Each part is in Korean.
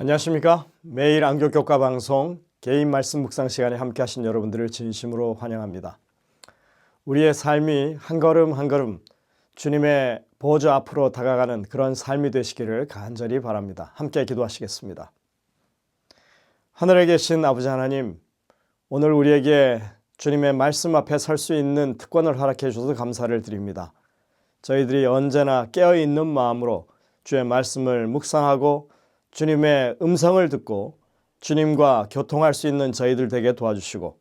안녕하십니까? 매일 안교교과 방송 개인 말씀 묵상 시간에 함께 하신 여러분들을 진심으로 환영합니다. 우리의 삶이 한 걸음 한 걸음 주님의 보좌 앞으로 다가가는 그런 삶이 되시기를 간절히 바랍니다. 함께 기도하시겠습니다. 하늘에 계신 아버지 하나님, 오늘 우리에게 주님의 말씀 앞에 설 수 있는 특권을 허락해 주셔서 감사를 드립니다. 저희들이 언제나 깨어있는 마음으로 주의 말씀을 묵상하고 주님의 음성을 듣고 주님과 교통할 수 있는 저희들 되게 도와주시고,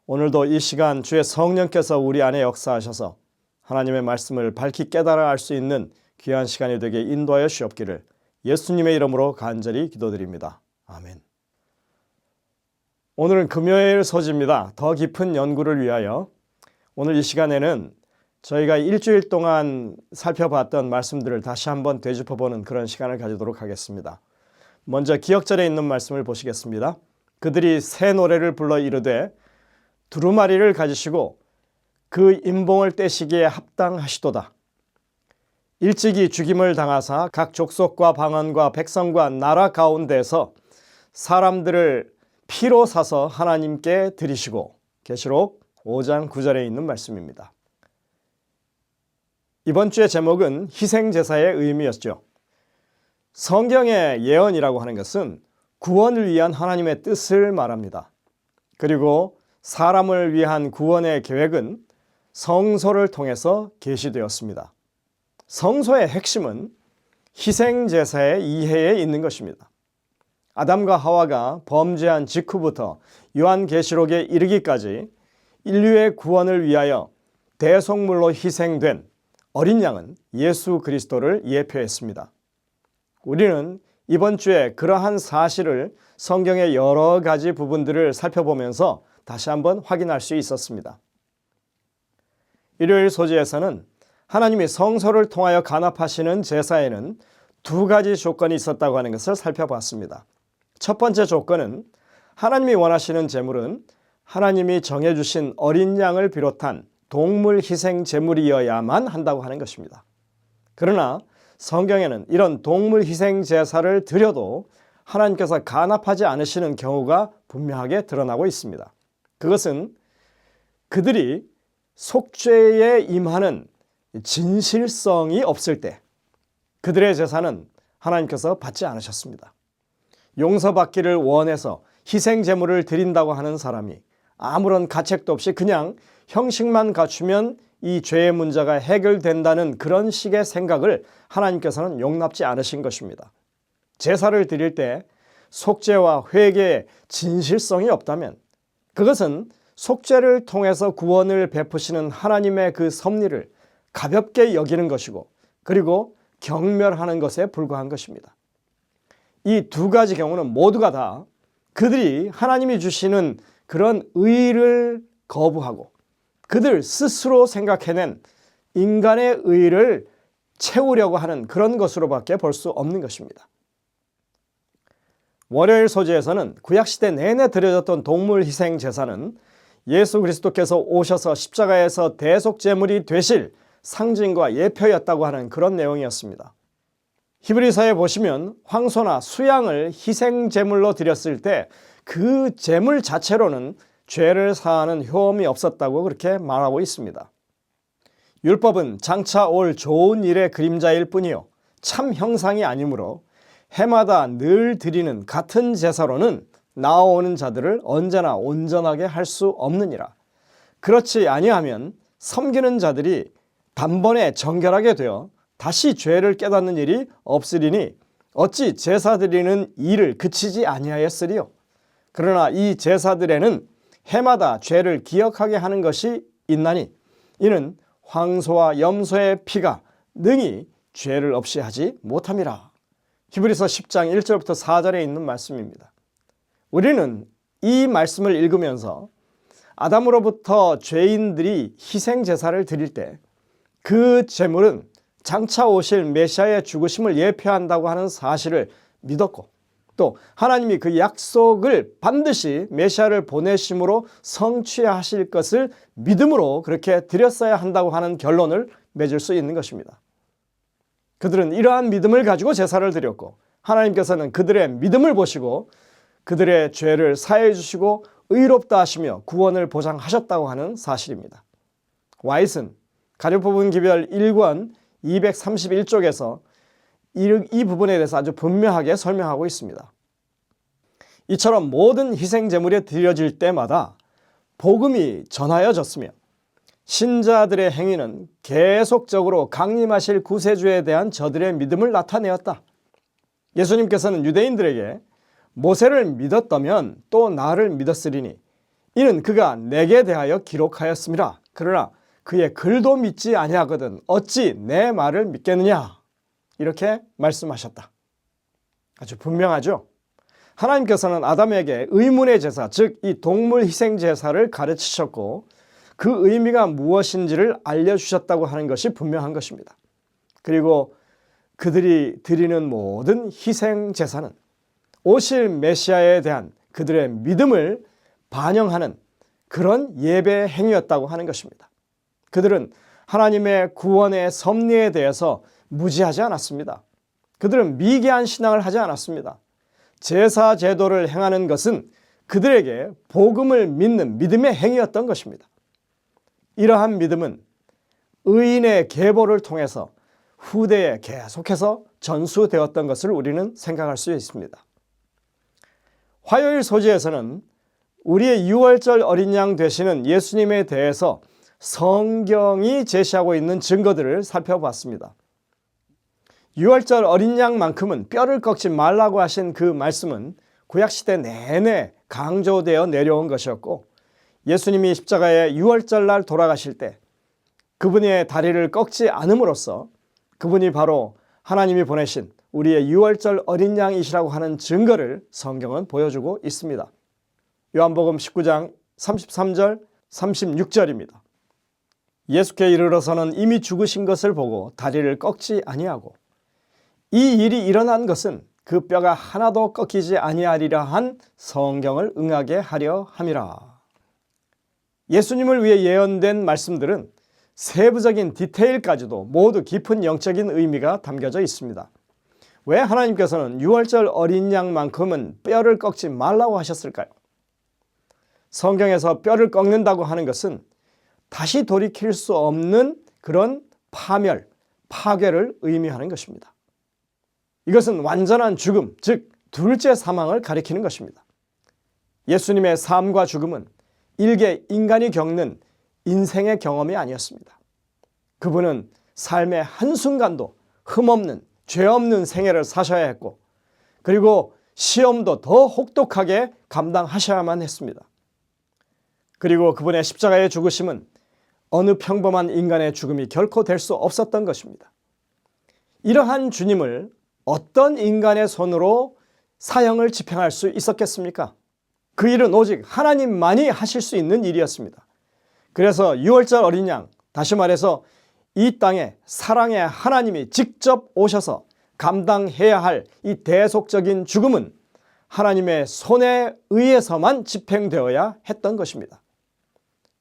오늘도 이 시간 주의 성령께서 우리 안에 역사하셔서 하나님의 말씀을 밝히 깨달아 알 수 있는 귀한 시간이 되게 인도하여 주옵기를 예수님의 이름으로 간절히 기도드립니다. 아멘. 오늘은 금요일 소지입니다. 더 깊은 연구를 위하여 오늘 이 시간에는 저희가 일주일 동안 살펴봤던 말씀들을 다시 한번 되짚어보는 그런 시간을 가지도록 하겠습니다. 먼저 기억절에 있는 말씀을 보시겠습니다. 그들이 새 노래를 불러 이르되 두루마리를 가지시고 그 임봉을 떼시기에 합당하시도다. 일찍이 죽임을 당하사 각 족속과 방언과 백성과 나라 가운데서 사람들을 피로 사서 하나님께 드리시고. 계시록 5장 9절에 있는 말씀입니다. 이번 주의 제목은 희생제사의 의미였죠. 성경의 예언이라고 하는 것은 구원을 위한 하나님의 뜻을 말합니다. 그리고 사람을 위한 구원의 계획은 성소를 통해서 계시되었습니다. 성소의 핵심은 희생제사의 이해에 있는 것입니다. 아담과 하와가 범죄한 직후부터 요한계시록에 이르기까지 인류의 구원을 위하여 대속물로 희생된 어린 양은 예수 그리스도를 예표했습니다. 우리는 이번 주에 그러한 사실을 성경의 여러 가지 부분들을 살펴보면서 다시 한번 확인할 수 있었습니다. 일요일 소지에서는 하나님이 성소를 통하여 간합하시는 제사에는 두 가지 조건이 있었다고 하는 것을 살펴봤습니다. 첫 번째 조건은 하나님이 원하시는 제물은 하나님이 정해주신 어린 양을 비롯한 동물 희생 제물이어야만 한다고 하는 것입니다. 그러나 성경에는 이런 동물 희생 제사를 드려도 하나님께서 간합하지 않으시는 경우가 분명하게 드러나고 있습니다. 그것은 그들이 속죄에 임하는 진실성이 없을 때 그들의 제사는 하나님께서 받지 않으셨습니다. 용서받기를 원해서 희생 제물을 드린다고 하는 사람이 아무런 가책도 없이 그냥 형식만 갖추면 이 죄의 문제가 해결된다는 그런 식의 생각을 하나님께서는 용납지 않으신 것입니다. 제사를 드릴 때 속죄와 회개의 진실성이 없다면 그것은 속죄를 통해서 구원을 베푸시는 하나님의 그 섭리를 가볍게 여기는 것이고, 그리고 경멸하는 것에 불과한 것입니다. 이 두 가지 경우는 모두가 다 그들이 하나님이 주시는 그런 의를 거부하고 그들 스스로 생각해낸 인간의 의를 채우려고 하는 그런 것으로밖에 볼 수 없는 것입니다. 월요일 소지에서는 구약시대 내내 드려졌던 동물 희생 제사는 예수 그리스도께서 오셔서 십자가에서 대속제물이 되실 상징과 예표였다고 하는 그런 내용이었습니다. 히브리서에 보시면 황소나 수양을 희생제물로 드렸을 때 그 제물 자체로는 죄를 사하는 효험이 없었다고 그렇게 말하고 있습니다. 율법은 장차 올 좋은 일의 그림자일 뿐이요 참 형상이 아니므로 해마다 늘 드리는 같은 제사로는 나아오는 자들을 언제나 온전하게 할 수 없느니라. 그렇지 아니하면 섬기는 자들이 단번에 정결하게 되어 다시 죄를 깨닫는 일이 없으리니 어찌 제사 드리는 일을 그치지 아니하였으리요. 그러나 이 제사들에는 해마다 죄를 기억하게 하는 것이 있나니 이는 황소와 염소의 피가 능히 죄를 없이 하지 못함이라. 히브리서 10장 1절부터 4절에 있는 말씀입니다. 우리는 이 말씀을 읽으면서 아담으로부터 죄인들이 희생 제사를 드릴 때 그 제물은 장차 오실 메시아의 죽으심을 예표한다고 하는 사실을 믿었고, 또 하나님이 그 약속을 반드시 메시아를 보내심으로 성취하실 것을 믿음으로 그렇게 드렸어야 한다고 하는 결론을 맺을 수 있는 것입니다. 그들은 이러한 믿음을 가지고 제사를 드렸고, 하나님께서는 그들의 믿음을 보시고 그들의 죄를 사해 주시고 의롭다 하시며 구원을 보장하셨다고 하는 사실입니다. 와이슨 가룟부분 기별 1권 231쪽에서 이 부분에 대해서 아주 분명하게 설명하고 있습니다. 이처럼 모든 희생제물이 드려질 때마다 복음이 전하여졌으며 신자들의 행위는 계속적으로 강림하실 구세주에 대한 저들의 믿음을 나타내었다. 예수님께서는 유대인들에게 모세를 믿었다면 또 나를 믿었으리니 이는 그가 내게 대하여 기록하였음이라. 그러나 그의 글도 믿지 아니하거든 어찌 내 말을 믿겠느냐. 이렇게 말씀하셨다. 아주 분명하죠. 하나님께서는 아담에게 의문의 제사, 즉 이 동물 희생 제사를 가르치셨고 그 의미가 무엇인지를 알려주셨다고 하는 것이 분명한 것입니다. 그리고 그들이 드리는 모든 희생 제사는 오실 메시아에 대한 그들의 믿음을 반영하는 그런 예배 행위였다고 하는 것입니다. 그들은 하나님의 구원의 섭리에 대해서 무지하지 않았습니다. 그들은 미개한 신앙을 하지 않았습니다. 제사 제도를 행하는 것은 그들에게 복음을 믿는 믿음의 행위였던 것입니다. 이러한 믿음은 의인의 계보를 통해서 후대에 계속해서 전수되었던 것을 우리는 생각할 수 있습니다. 화요일 소지에서는 우리의 유월절 어린 양 되시는 예수님에 대해서 성경이 제시하고 있는 증거들을 살펴봤습니다. 유월절 어린 양만큼은 뼈를 꺾지 말라고 하신 그 말씀은 구약시대 내내 강조되어 내려온 것이었고 예수님이 십자가에 유월절 날 돌아가실 때 그분의 다리를 꺾지 않음으로써 그분이 바로 하나님이 보내신 우리의 유월절 어린 양이시라고 하는 증거를 성경은 보여주고 있습니다. 요한복음 19장 33절 36절입니다. 예수께 이르러서는 이미 죽으신 것을 보고 다리를 꺾지 아니하고 이 일이 일어난 것은 그 뼈가 하나도 꺾이지 아니하리라 한 성경을 응하게 하려 함이라. 예수님을 위해 예언된 말씀들은 세부적인 디테일까지도 모두 깊은 영적인 의미가 담겨져 있습니다. 왜 하나님께서는 유월절 어린 양만큼은 뼈를 꺾지 말라고 하셨을까요? 성경에서 뼈를 꺾는다고 하는 것은 다시 돌이킬 수 없는 그런 파멸, 파괴를 의미하는 것입니다. 이것은 완전한 죽음, 즉 둘째 사망을 가리키는 것입니다. 예수님의 삶과 죽음은 일개 인간이 겪는 인생의 경험이 아니었습니다. 그분은 삶의 한순간도 흠없는 죄 없는 생애를 사셔야 했고 그리고 시험도 더 혹독하게 감당하셔야만 했습니다. 그리고 그분의 십자가의 죽으심은 어느 평범한 인간의 죽음이 결코 될 수 없었던 것입니다. 이러한 주님을 어떤 인간의 손으로 사형을 집행할 수 있었겠습니까? 그 일은 오직 하나님만이 하실 수 있는 일이었습니다. 그래서 유월절 어린 양, 다시 말해서 이 땅에 사랑의 하나님이 직접 오셔서 감당해야 할 이 대속적인 죽음은 하나님의 손에 의해서만 집행되어야 했던 것입니다.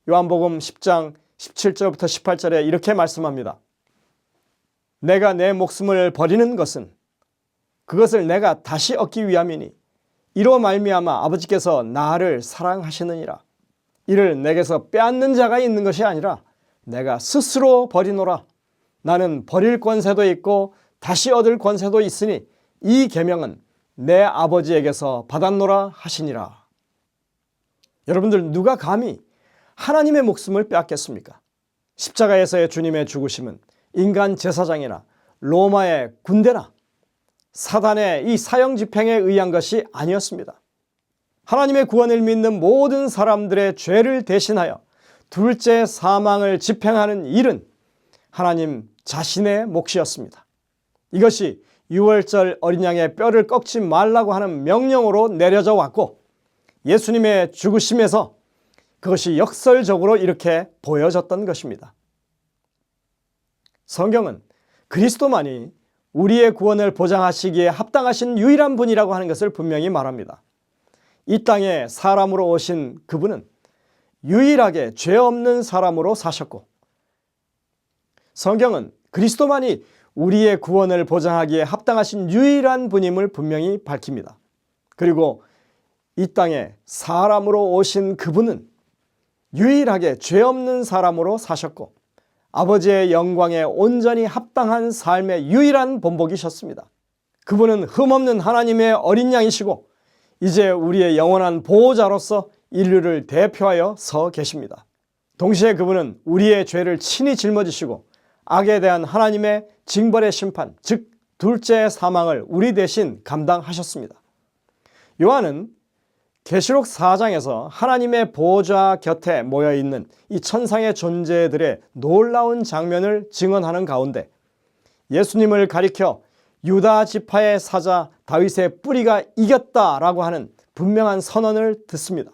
요한복음 10장 17절부터 18절에 이렇게 말씀합니다. 내가 내 목숨을 버리는 것은 그것을 내가 다시 얻기 위함이니 이로 말미암아 아버지께서 나를 사랑하시느니라. 이를 내게서 빼앗는 자가 있는 것이 아니라 내가 스스로 버리노라. 나는 버릴 권세도 있고 다시 얻을 권세도 있으니 이 계명은 내 아버지에게서 받았노라 하시니라. 여러분들 누가 감히 하나님의 목숨을 빼앗겠습니까? 십자가에서의 주님의 죽으심은 인간 제사장이나 로마의 군대나 사단의 이 사형 집행에 의한 것이 아니었습니다. 하나님의 구원을 믿는 모든 사람들의 죄를 대신하여 둘째 사망을 집행하는 일은 하나님 자신의 몫이었습니다. 이것이 유월절 어린 양의 뼈를 꺾지 말라고 하는 명령으로 내려져 왔고 예수님의 죽으심에서 그것이 역설적으로 이렇게 보여졌던 것입니다. 성경은 그리스도만이 우리의 구원을 보장하시기에 합당하신 유일한 분이라고 하는 것을 분명히 말합니다. 이 땅에 사람으로 오신 그분은 유일하게 죄 없는 사람으로 사셨고 성경은 그리스도만이 우리의 구원을 보장하기에 합당하신 유일한 분임을 분명히 밝힙니다. 그리고 이 땅에 사람으로 오신 그분은 유일하게 죄 없는 사람으로 사셨고 아버지의 영광에 온전히 합당한 삶의 유일한 본보기셨습니다. 그분은 흠없는 하나님의 어린 양이시고 이제 우리의 영원한 보호자로서 인류를 대표하여 서 계십니다. 동시에 그분은 우리의 죄를 친히 짊어지시고 악에 대한 하나님의 징벌의 심판, 즉 둘째 사망을 우리 대신 감당하셨습니다. 요한은 계시록 4장에서 하나님의 보호자 곁에 모여있는 이 천상의 존재들의 놀라운 장면을 증언하는 가운데 예수님을 가리켜 유다 지파의 사자 다윗의 뿌리가 이겼다라고 하는 분명한 선언을 듣습니다.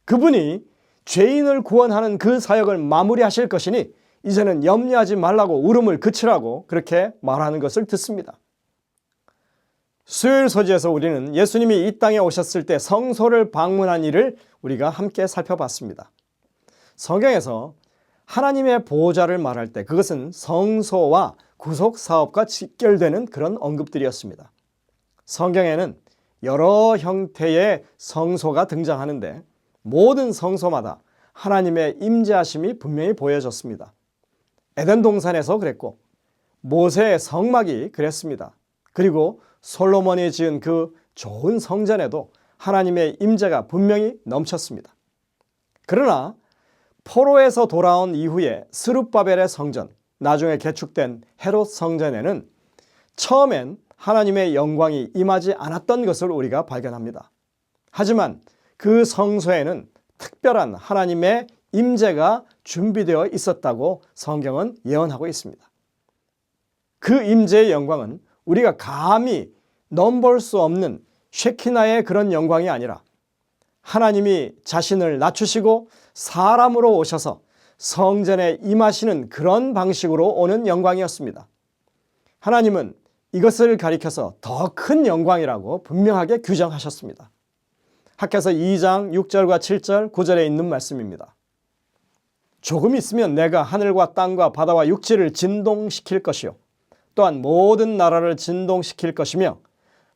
그분이 죄인을 구원하는 그 사역을 마무리하실 것이니 이제는 염려하지 말라고 울음을 그치라고 그렇게 말하는 것을 듣습니다. 수요일 소지에서 우리는 예수님이 이 땅에 오셨을 때 성소를 방문한 일을 우리가 함께 살펴봤습니다. 성경에서 하나님의 보호자를 말할 때 그것은 성소와 구속사업과 직결되는 그런 언급들이었습니다. 성경에는 여러 형태의 성소가 등장하는데 모든 성소마다 하나님의 임재하심이 분명히 보여졌습니다. 에덴 동산에서 그랬고 모세의 성막이 그랬습니다. 그리고 솔로몬이 지은 그 좋은 성전에도 하나님의 임재가 분명히 넘쳤습니다. 그러나 포로에서 돌아온 이후에 스룹바벨의 성전, 나중에 개축된 헤롯 성전에는 처음엔 하나님의 영광이 임하지 않았던 것을 우리가 발견합니다. 하지만 그 성소에는 특별한 하나님의 임재가 준비되어 있었다고 성경은 예언하고 있습니다. 그 임재의 영광은 우리가 감히 넘볼 수 없는 쉐키나의 그런 영광이 아니라 하나님이 자신을 낮추시고 사람으로 오셔서 성전에 임하시는 그런 방식으로 오는 영광이었습니다. 하나님은 이것을 가리켜서 더 큰 영광이라고 분명하게 규정하셨습니다. 학개서 2장 6절과 7절 9절에 있는 말씀입니다. 조금 있으면 내가 하늘과 땅과 바다와 육지를 진동시킬 것이요 또한 모든 나라를 진동시킬 것이며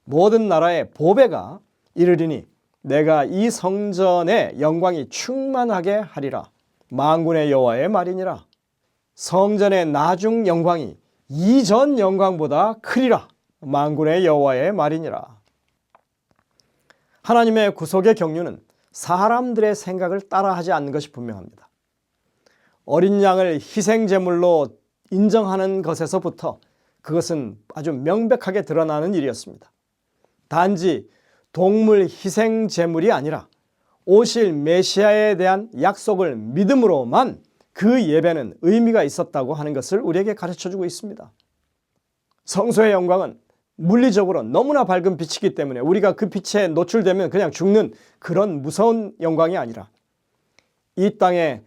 모든 나라의 보배가 이르리니 내가 이 성전의 영광이 충만하게 하리라. 만군의 여호와의 말이니라. 성전의 나중 영광이 이전 영광보다 크리라. 만군의 여호와의 말이니라. 하나님의 구속의 경륜은 사람들의 생각을 따라하지 않는 것이 분명합니다. 어린 양을 희생제물로 인정하는 것에서부터 그것은 아주 명백하게 드러나는 일이었습니다. 단지 동물 희생제물이 아니라 오실 메시아에 대한 약속을 믿음으로만 그 예배는 의미가 있었다고 하는 것을 우리에게 가르쳐주고 있습니다. 성소의 영광은 물리적으로 너무나 밝은 빛이기 때문에 우리가 그 빛에 노출되면 그냥 죽는 그런 무서운 영광이 아니라 이 땅에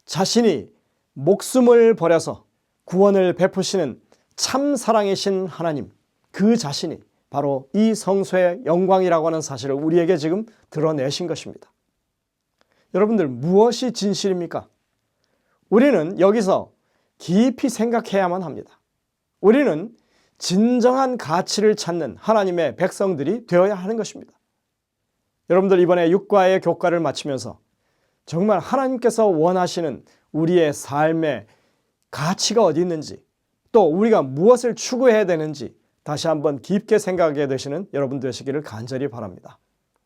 자신이 목숨을 버려서 구원을 베푸시는 참 사랑이신 하나님, 그 자신이 바로 이 성소의 영광이라고 하는 사실을 우리에게 지금 드러내신 것입니다. 여러분들, 무엇이 진실입니까? 우리는 여기서 깊이 생각해야만 합니다. 우리는 진정한 가치를 찾는 하나님의 백성들이 되어야 하는 것입니다. 여러분들, 이번에 육과의 교과를 마치면서 정말 하나님께서 원하시는 우리의 삶의 가치가 어디 있는지, 또 우리가 무엇을 추구해야 되는지 다시 한번 깊게 생각하게 되시는 여러분 되시기를 간절히 바랍니다.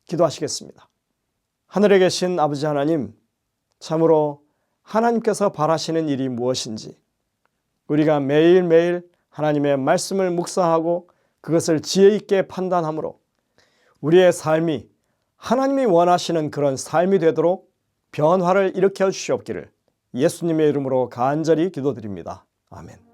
기도하시겠습니다. 하늘에 계신 아버지 하나님, 참으로 하나님께서 바라시는 일이 무엇인지 우리가 매일매일 하나님의 말씀을 묵상하고 그것을 지혜 있게 판단함으로 우리의 삶이 하나님이 원하시는 그런 삶이 되도록 변화를 일으켜 주시옵기를 예수님의 이름으로 간절히 기도드립니다. 아멘.